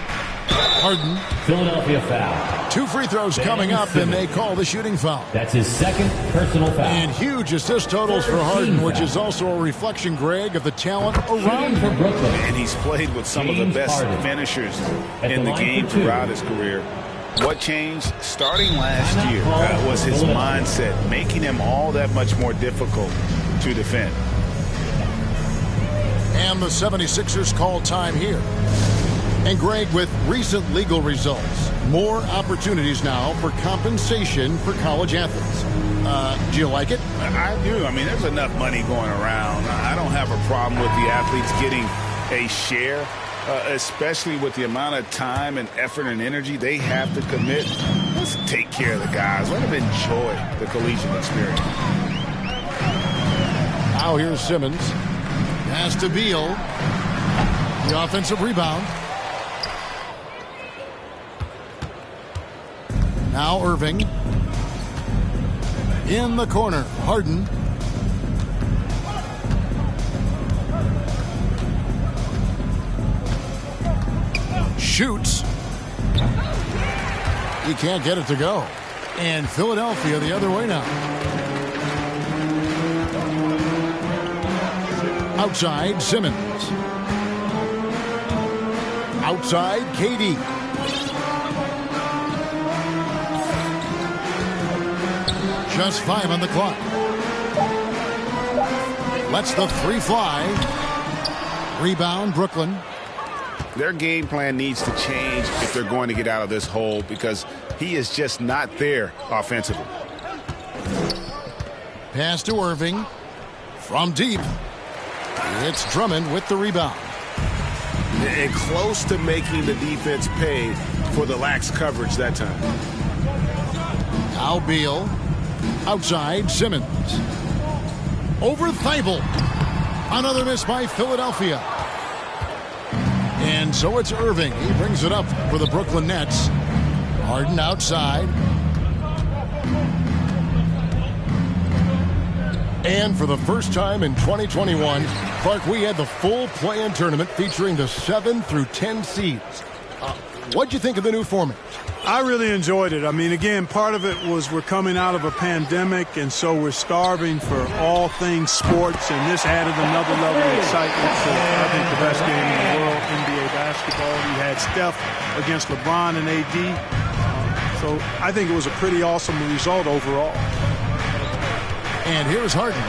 Harden. Philadelphia foul. 2 free throws coming up, and they call the shooting foul. That's his second personal foul. And huge assist totals for Harden, which is also a reflection, Greg, of the talent around for him. Brooklyn. And he's played with some of the best finishers in the game throughout his career. What changed starting last year was his mindset, making him all that much more difficult to defend. And the 76ers call time here. And Greg, with recent legal results, more opportunities now for compensation for college athletes. Do you like it? I do. I mean, there's enough money going around. I don't have a problem with the athletes getting a share, especially with the amount of time and effort and energy they have to commit. Let's take care of the guys. Let them enjoy the collegiate experience. Now here's Simmons. Pass to Beal. The offensive rebound. Now Irving. In the corner, Harden. Shoots. He can't get it to go. And Philadelphia the other way now. Outside, Simmons. Outside, KD. Just 5 on the clock. Lets the 3 fly. Rebound, Brooklyn. Their game plan needs to change if they're going to get out of this hole, because he is just not there offensively. Pass to Irving. From deep. It's Drummond with the rebound. And close to making the defense pay for the lax coverage that time. Now Beal. Outside, Simmons. Over Thibault. Another miss by Philadelphia. And so it's Irving. He brings it up for the Brooklyn Nets. Harden outside. And for the first time in 2021, Clark, we had the full play-in tournament featuring the 7 through 10 seeds. What'd you think of the new format? I really enjoyed it. I mean, again, part of it was we're coming out of a pandemic, and so we're starving for all things sports, and this added another level of excitement to, I think, the best game in the world, NBA basketball. You had Steph against LeBron and AD. So I think it was a pretty awesome result overall. And here's Harden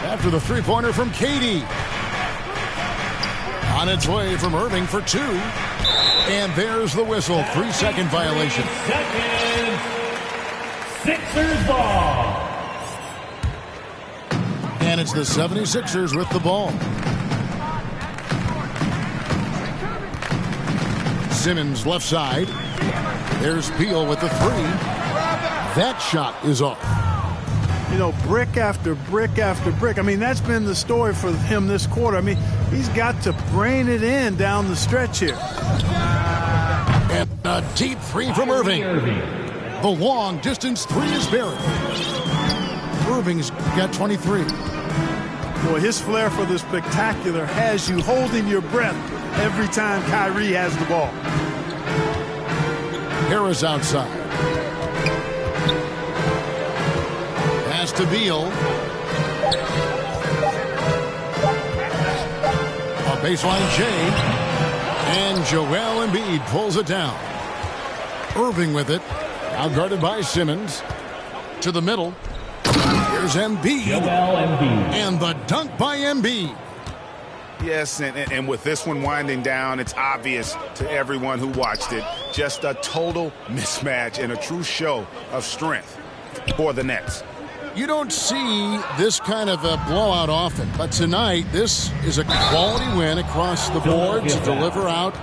after the three-pointer from KD. On its way from Irving for 2. And there's the whistle. 3-second violation. Sixers ball. And it's the 76ers with the ball. Simmons left side. There's Beal with the three. That shot is off. You know, brick after brick after brick. I mean, that's been the story for him this quarter. I mean, he's got to brain it in down the stretch here. And a deep three from Irving. The long distance three is buried. Irving's got 23. Boy, his flair for the spectacular has you holding your breath every time Kyrie has the ball. Harris outside. Pass to Beal. A baseline J. And Joel Embiid pulls it down. Irving with it. Now guarded by Simmons. To the middle. Here's Embiid. Joel Embiid. And the dunk by Embiid. Yes, and with this one winding down, it's obvious to everyone who watched it. Just a total mismatch and a true show of strength for the Nets. You don't see this kind of a blowout often, but tonight this is a quality win across the board to deliver out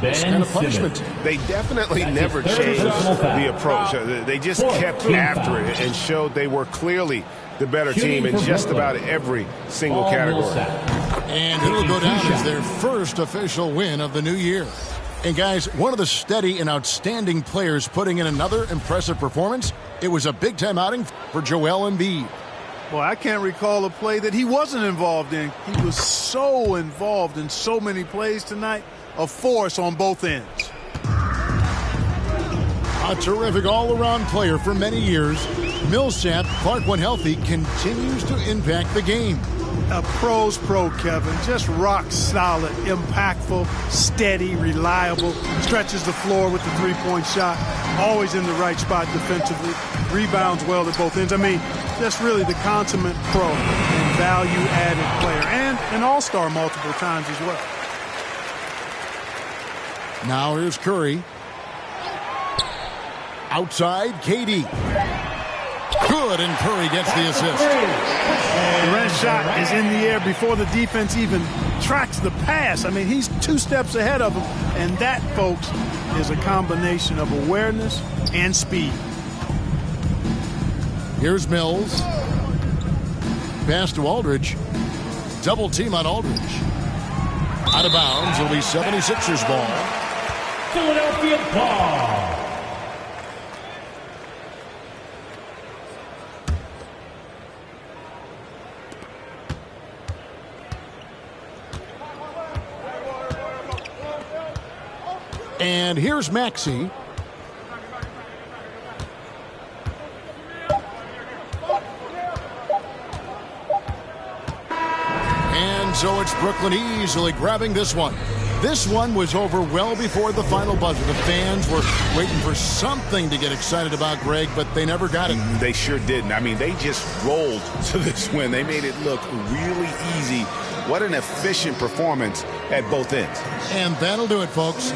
this kind of punishment. They definitely never changed the approach. They just kept after it and showed they were clearly the better team in just about every single category. And it'll go down as their first official win of the new year. And guys, one of the steady and outstanding players putting in another impressive performance. It was a big-time outing for Joel Embiid. Boy, I can't recall a play that he wasn't involved in. He was so involved in so many plays tonight. A force on both ends. A terrific all-around player for many years. Millsap, Clark when healthy, continues to impact the game. A pro's pro, Kevin. Just rock solid, impactful, steady, reliable. Stretches the floor with the three-point shot. Always in the right spot defensively. Rebounds well at both ends. I mean, just really the consummate pro and value-added player. And an all-star multiple times as well. Now here's Curry. Outside, KD. Good, and Curry gets the assist. Durant's shot is in the air before the defense even tracks the pass. I mean, he's 2 steps ahead of him, and that, folks, is a combination of awareness and speed. Here's Mills. Pass to Aldridge. Double team on Aldridge. Out of bounds. It'll be 76ers ball. Philadelphia ball. And here's Maxey. And so it's Brooklyn easily grabbing this one. This one was over well before the final buzzer. The fans were waiting for something to get excited about, Greg, but they never got it. They sure didn't. I mean, they just rolled to this win. They made it look really easy. What an efficient performance at both ends. And that'll do it, folks.